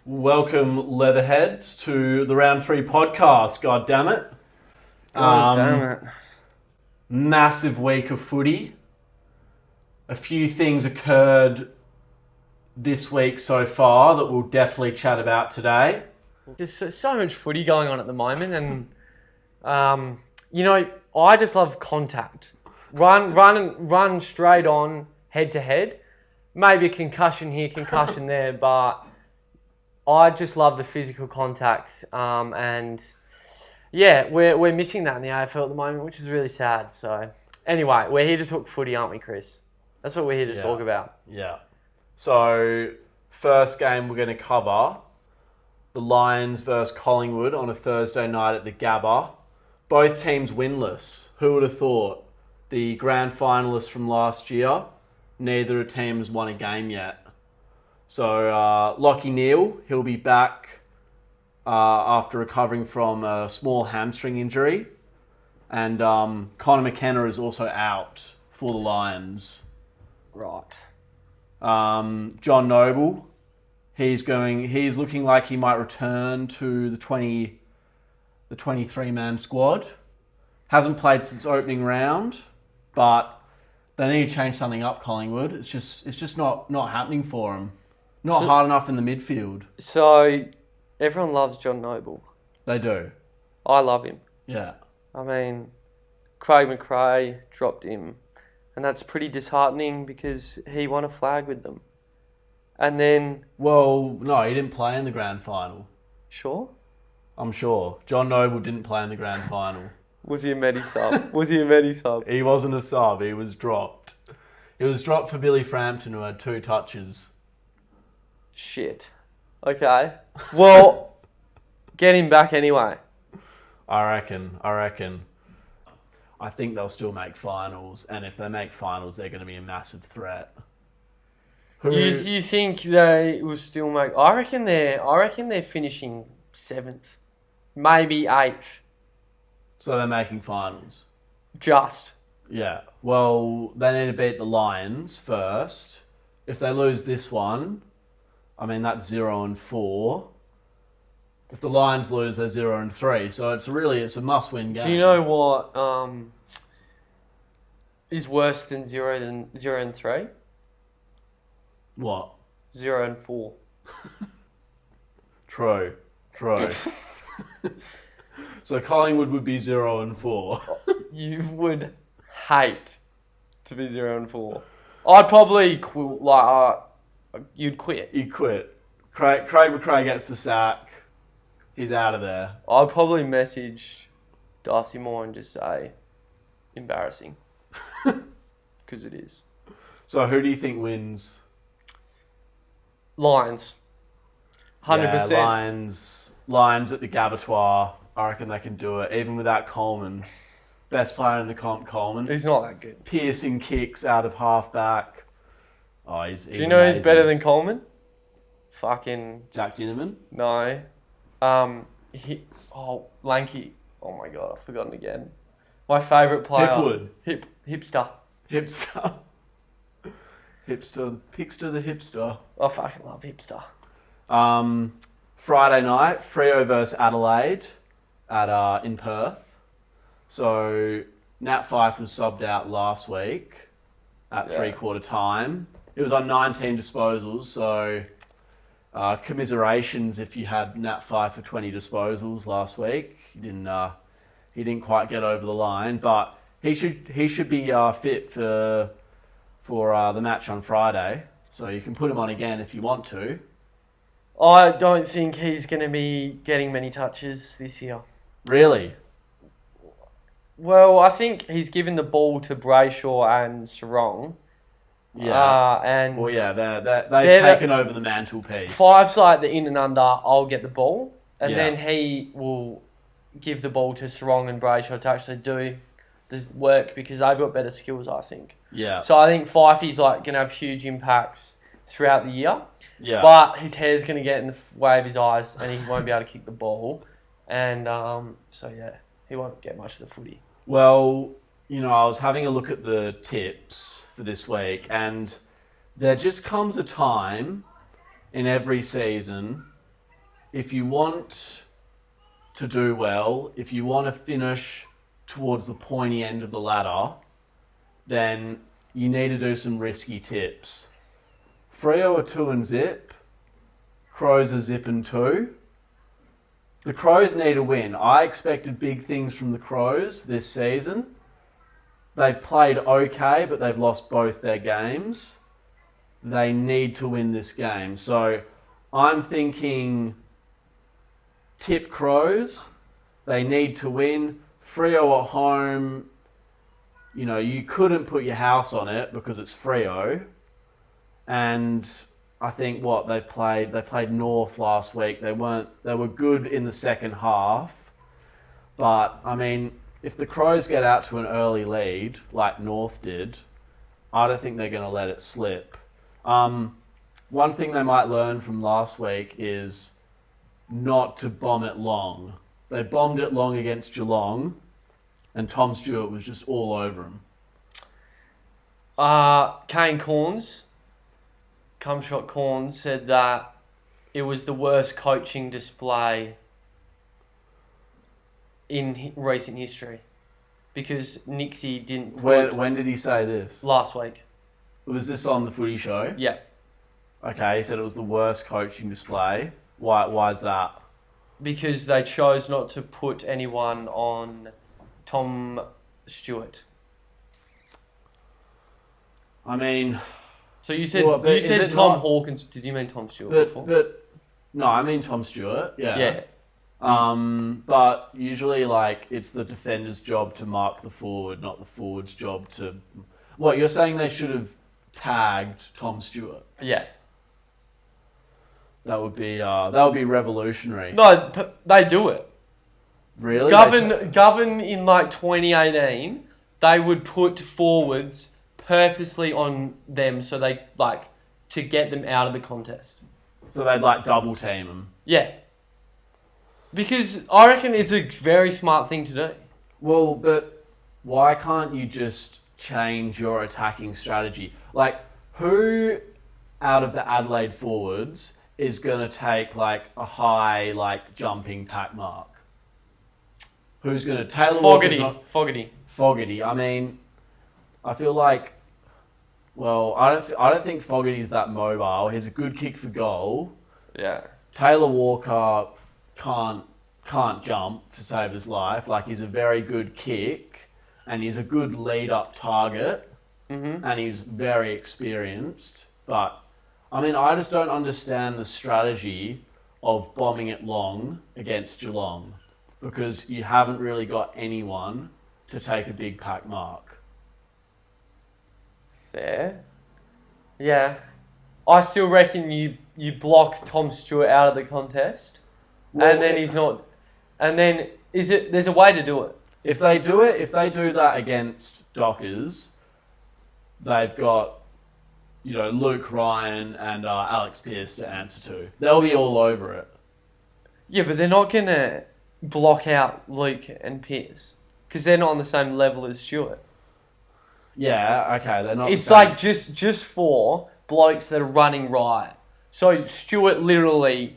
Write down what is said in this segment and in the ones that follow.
Welcome, Leatherheads, to the Round 3 podcast. God damn it. Damn it. Massive week of footy. A few things occurred this week so far that we'll definitely chat about today. There's so much footy going on at the moment, and I just love contact. Run straight on, head to head. Maybe a concussion here, concussion there, but I just love the physical contact. And yeah, we're missing that in the AFL at the moment, which is really sad. So anyway, we're here to talk footy, aren't we, Chris? That's what we're here to talk about. Yeah. So first game we're going to cover, the Lions versus Collingwood on a Thursday night at the Gabba. Both teams winless. Who would have thought? The grand finalists from last year, neither team has won a game yet. So Lockie Neal, he'll be back after recovering from a small hamstring injury. And Connor McKenna is also out for the Lions. Right. John Noble, he's looking like he might return to the 23-man squad. Hasn't played since opening round, but they need to change something up, Collingwood. It's just not happening for him. Not hard enough in the midfield. So everyone loves John Noble. They do. I love him. Yeah. I mean, Craig McRae dropped him, and that's pretty disheartening because he won a flag with them. And then... Well, no, he didn't play in the grand final. Sure? I'm sure. John Noble didn't play in the grand final. Was he a medi sub? Was he a medi sub? He wasn't a sub. He was dropped. He was dropped for Billy Frampton, who had 2 touches. Shit. Okay. Well, get him back anyway. I reckon. I think they'll still make finals, and if they make finals, they're going to be a massive threat. You think they will still make? I reckon they're finishing 7th, maybe 8th. So they're making finals. Just. Yeah. Well, they need to beat the Lions first. If they lose this one, I mean that's 0-4. If the Lions lose, they're 0-3. So it's a must-win game. Do you know what is worse than 0-3? What? 0-4. True. So Collingwood would be 0-4. You would hate to be 0-4. I'd probably you'd quit. You'd quit. Craig McRae gets the sack. He's out of there. I'd probably message Darcy Moore and just say, embarrassing. Because it is. So who do you think wins? Lions. 100%. Yeah, Lions at the Gabatoir. I reckon they can do it, even without Coleman. Best player in the comp, Coleman. He's not that good. Piercing kicks out of halfback. Oh, he's Do you know amazing. who's better than Coleman? Fucking... Jack Ginnivan? No. Lanky. Oh my god, I've forgotten again. My favourite player. Hipwood. Hipster. Pixter the hipster. I fucking love Hipster. Friday night, Freo versus Adelaide in Perth. So Nat Fyfe was subbed out last week at 3/4 time. It was on 19 disposals, so commiserations if you had Nat Fyfe for 20 disposals last week. He didn't quite get over the line, but he should be fit for the match on Friday. So you can put him on again if you want to. I don't think he's going to be getting many touches this year. Really? Well, I think he's given the ball to Brayshaw and Sarong. Yeah. They've taken over the mantelpiece. Five's like the in and under, I'll get the ball. And then he will give the ball to Sarong and Brayshaw to actually do the work because they've got better skills, I think. Yeah. So I think Fifey's like going to have huge impacts throughout the year. Yeah. But his hair's going to get in the way of his eyes and he won't be able to kick the ball. And he won't get much of the footy. Well, I was having a look at the tips for this week, and there just comes a time in every season if you want to do well, if you want to finish towards the pointy end of the ladder, then you need to do some risky tips. Freo are 2 and zip. Crows are zip and 2. The Crows need a win. I expected big things from the Crows this season. They've played okay, but they've lost both their games. They need to win this game. So I'm thinking tip Crows. They need to win. Freo at home, you know, you couldn't put your house on it because it's Freo. And I think they played North last week. They were good in the second half. But I mean, if the Crows get out to an early lead like North did, I don't think they're going to let it slip. One thing they might learn from last week is not to bomb it long. They bombed it long against Geelong, and Tom Stewart was just all over him. Kane Corns, Cumshot Corns, said that it was the worst coaching display in recent history because Nixie didn't put... When did he say this? Last week. Was this on the footy show? Yeah. Okay, he said it was the worst coaching display. Why is that? Because they chose not to put anyone on Tom Stewart. I mean... So you said Tom not... Hawkins. Did you mean Tom Stewart before? No, I mean Tom Stewart. Yeah. Yeah. But usually, like, it's the defender's job to mark the forward, not the forward's job to... What, you're saying they should have tagged Tom Stewart? Yeah. That would be revolutionary. No, they do it. Really? Govern in like 2018, they would put forwards purposely on them so they to get them out of the contest. So they'd double team them. Yeah. Because I reckon it's a very smart thing to do. Well, but why can't you just change your attacking strategy? Like, who out of the Adelaide forwards is going to take a high jumping pack mark? Who's going to... Taylor Fogarty. I mean, I feel like... Well, I don't think Fogarty's that mobile. He's a good kick for goal. Yeah. Taylor Walker can't jump to save his life. He's a very good kick, and he's a good lead-up target, and he's very experienced. But, I mean, I just don't understand the strategy of bombing it long against Geelong, because you haven't really got anyone to take a big pack mark. Fair. Yeah. I still reckon you block Tom Stewart out of the contest, and then he's not... And then there's a way to do it. If they do that against Dockers, they've got, Luke Ryan and Alex Pearce to answer to. They'll be all over it. Yeah, but they're not going to block out Luke and Pearce because they're not on the same level as Stewart. Yeah, okay, they're not. It's just for blokes that are running riot. So Stewart literally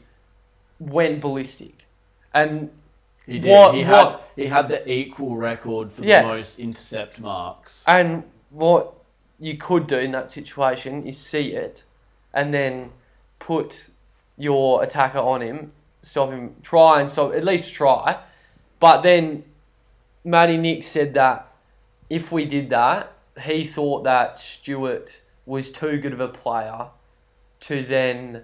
went ballistic, and he did. He had the equal record for the most intercept marks. And what you could do in that situation is see it, and then put your attacker on him, stop him, at least try. But then Matty Nick said that if we did that, he thought that Stewart was too good of a player to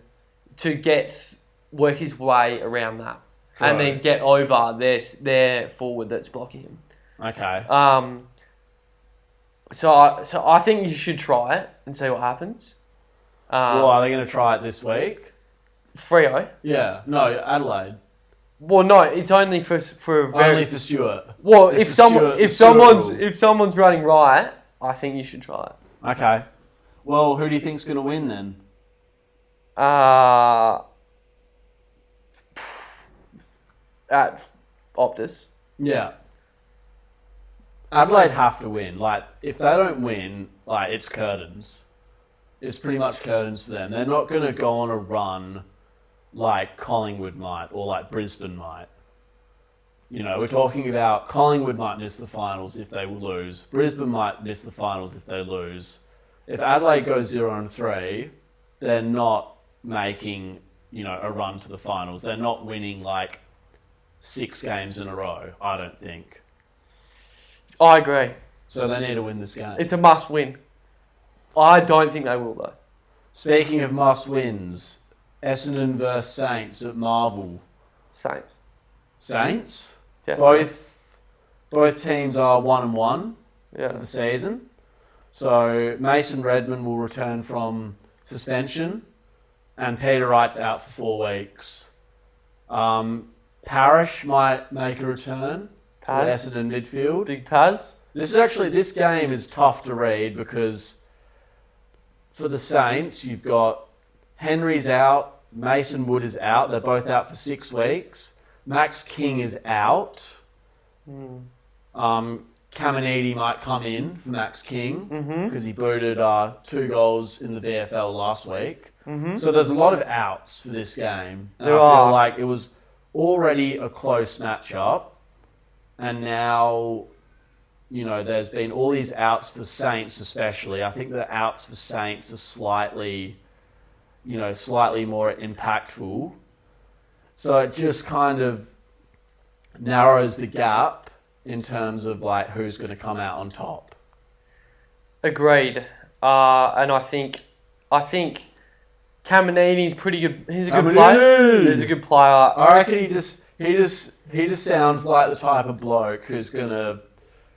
work his way around that. Right. And then get over their forward that's blocking him. Okay. So I think you should try it and see what happens. Are they going to try it this week? Freo? Yeah. No, Adelaide. Well, no, it's only for only for Stewart. Well, if someone's running riot, I think you should try it. Okay. Well, who do you think's going to win then? At Optus. Yeah. Adelaide have to win. If they don't win, it's curtains. It's pretty much curtains for them. They're not going to go on a run like Collingwood might or like Brisbane might. We're talking about Collingwood might miss the finals if they lose. Brisbane might miss the finals if they lose. If Adelaide goes 0-3, they're not making, a run to the finals. They're not winning like 6 games in a row, I don't think. I agree. So they need to win this game. It's a must win. I don't think they will though. Speaking of must wins, Essendon versus Saints at Marvel. Saints. Saints? Definitely. Both teams are 1-1 Yeah. for the season. So Mason Redman will return from suspension, and Peter Wright's out for 4 weeks. Parrish might make a return to the Paz. Essendon midfield. Big Paz. This game is tough to read because for the Saints, you've got Henry's out, Mason Wood is out. They're both out for 6 weeks. Max King is out. Caminiti might come in for Max King because he booted 2 goals in the VFL last week. So there's a lot of outs for this game. And I feel like it was already a close matchup, and now, there's been all these outs for Saints especially. I think the outs for Saints are slightly more impactful. So it just kind of narrows the gap in terms of like who's going to come out on top. Agreed. And I think Caminiti's pretty good. He's a good player. He's a good player. I reckon he just sounds like the type of bloke who's going to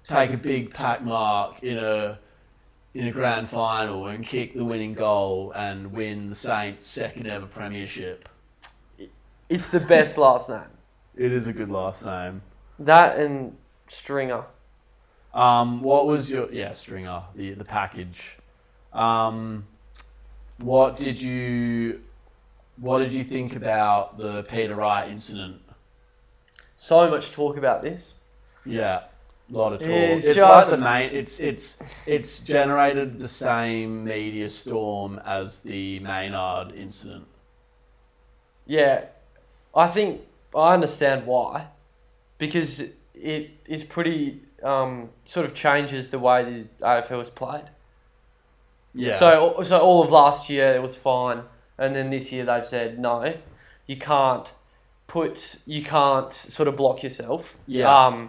take a big pack mark in a grand final and kick the winning goal and win the Saints' second ever premiership. It's the best last name. It is a good last name. That and Stringer. What was your Stringer, the package? What did you think about the Peter Wright incident? So much talk about this. Yeah, a lot of talk. It's It's just- like the main. It's generated the same media storm as the Maynard incident. Yeah, I think I understand why, because it is pretty sort of changes the way the AFL is played. Yeah. So all of last year it was fine, and then this year they've said no, you can't sort of block yourself. Yeah.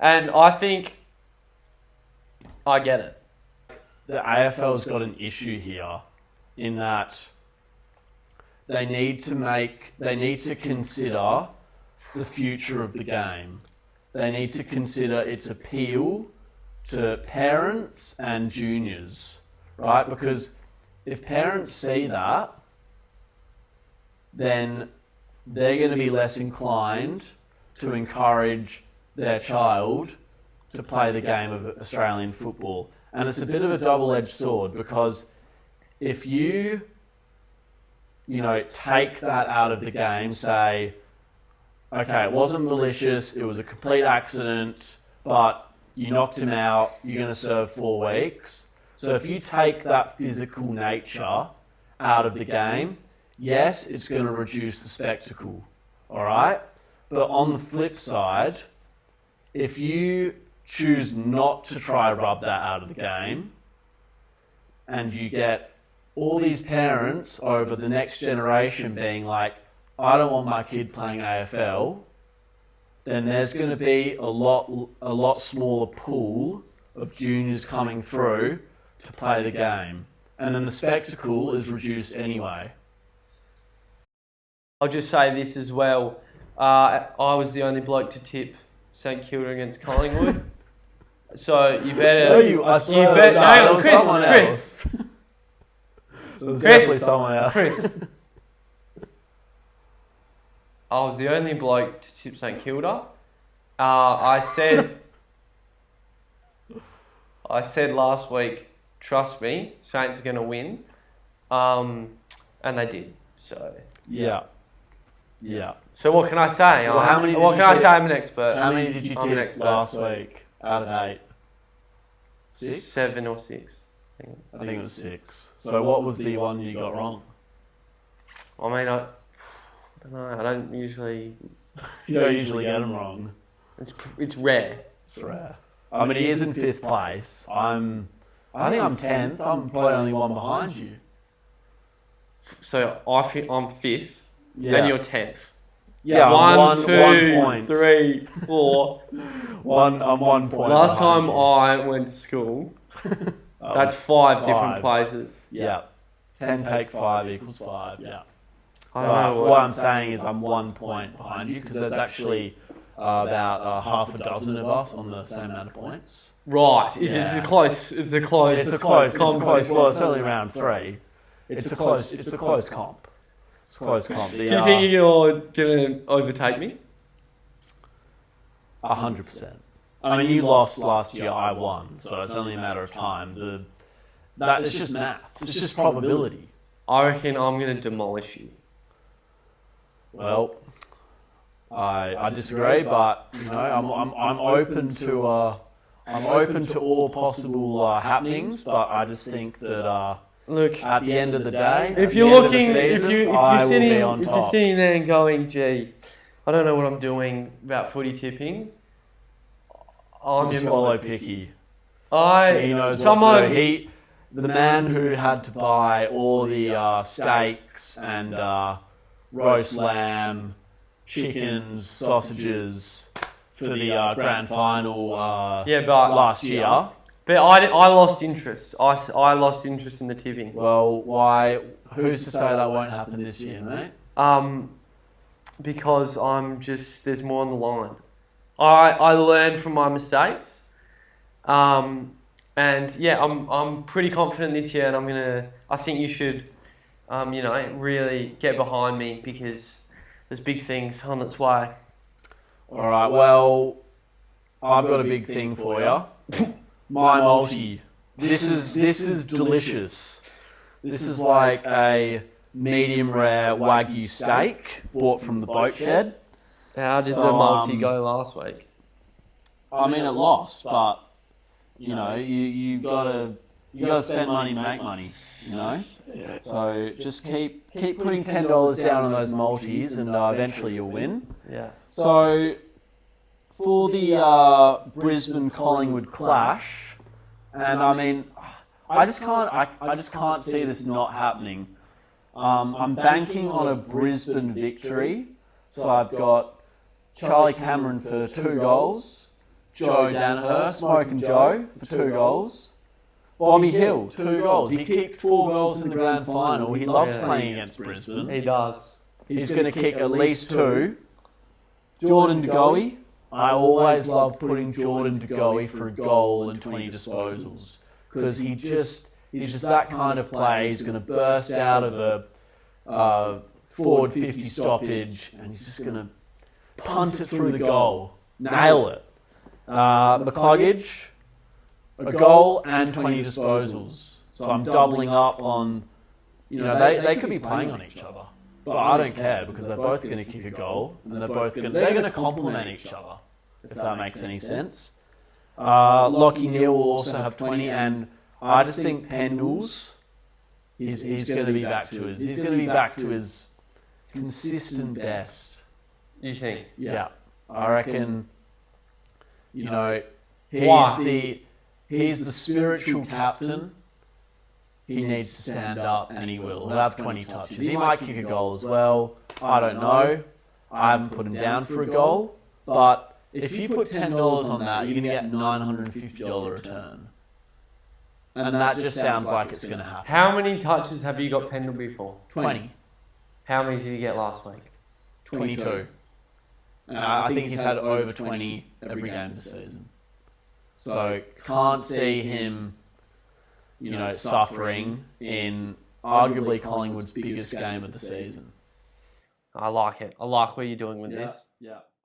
And I think I get it. The AFL's got an issue here in that they need to consider the future of the game. They need to consider its appeal to parents and juniors, right? Because if parents see that, then they're going to be less inclined to encourage their child to play the game of Australian football. And it's a bit of a double-edged sword because if you take that out of the game, say, okay, it wasn't malicious, it was a complete accident, but you knocked him out, you're going to serve 4 weeks. So if you take that physical nature out of the game, yes, it's going to reduce the spectacle, all right? But on the flip side, if you choose not to try to rub that out of the game, and you get all these parents over the next generation being like, I don't want my kid playing AFL, then there's going to be a lot smaller pool of juniors coming through to play the game. And then the spectacle is reduced anyway. I'll just say this as well. I was the only bloke to tip St Kilda against Collingwood. So you better... No, I swear, you bet, no, no, that was Chris, someone Chris, else. It was definitely someone else. Chris. I was the only bloke to tip St Kilda. I said last week, trust me, Saints are going to win. And they did. So Yeah. So what can I say? Well, how many did what you can I tip? say? I'm an expert. How many did you I'm an tip expert. last week out of 8? 6? 7 or 6. I think it was 6. So what was the one you got wrong? I mean, No, I don't usually. You don't usually get them wrong. It's rare. It's rare. I mean, he is in 5th place. I think I'm 10th. I'm probably only one behind you. So I'm 5th, Yeah. and you're 10th. Yeah, One, two, 1 point. 3, 4. I'm 1 point. Last behind time you. I went to school, that's 5 different places. Yeah. 10 take 5 equals 5. Yeah. I don't know what I'm saying is I'm 1 point behind you because there's actually about half a dozen of us on the same amount of points. Right. Yeah. It's a close. It's a close. Well, it's only round 3. It's a close comp. It's a close comp. Do you think you're gonna overtake me? 100%. I mean, you lost last year. I won, so it's only a matter of time. It's just maths. It's just probability. I reckon I'm gonna demolish you. Well, I disagree, but you know, I'm open to all possible happenings. But I just think that Look, at the end of the day, if you're sitting there and going, "Gee, I don't know what I'm doing about footy tipping," I'm just follow Picky. He knows what to do. The man who had to buy all the steaks and roast lamb, chickens, sausages for the grand final last year. But I lost interest. I lost interest in the tipping. Well, why? Who's to say that won't happen this year, mate? Because there's more on the line. I learned from my mistakes. And yeah, I'm pretty confident this year, and I think you should, really get behind me because there's big things on its way. All right. Well, I've got a big thing for you. My multi. This is delicious. This is like a medium rare Wagyu steak bought from the boat shed. How did the multi go last week? I mean, it lost, but you know, you gotta spend money to make money. You know, so just keep putting $10 down on those multis, and eventually you'll win. Yeah. So for the Brisbane Collingwood clash, and I mean, I just can't see this not happening. I'm banking on a Brisbane victory, so I've got Charlie Cameron for 2 goals, Joe Danaher, Smoking Joe for 2 goals, Bobby Hill 2 goals. He kicked 4 goals in the grand final. He loves playing against Brisbane. He does. He's going to kick at least 2. Jordan De Goey. I always love putting Jordan De Goey for a goal and 20 disposals because he's just that kind of player. He's going to burst out of a forward 50 stoppage and he's just going to punt it through the goal, nail it. McCluggage, a goal and 20 disposals. So I'm doubling up on, they could be playing on each other. But I don't care because they're both going to kick a goal and they're going to complement each other, if that makes any sense. Lockie Neal will also have 20, and I just think Pendles he's going to be back to his consistent best. You think? Yeah, I reckon. He's the spiritual captain. He needs to stand up, and he will. He'll have 20 touches. He might kick a goal as well. I don't know. I haven't put him down for a goal. But if you put $10 on that, you're going to get $950 return. And that just sounds like it's going to happen. How many touches have you got Pendlebury for? 20. How many did you get last week? 22. I think he's had over 20 every game this season. So can't see him suffering in arguably Collingwood's biggest game of the season. I like it. I like what you're doing with this. Yeah.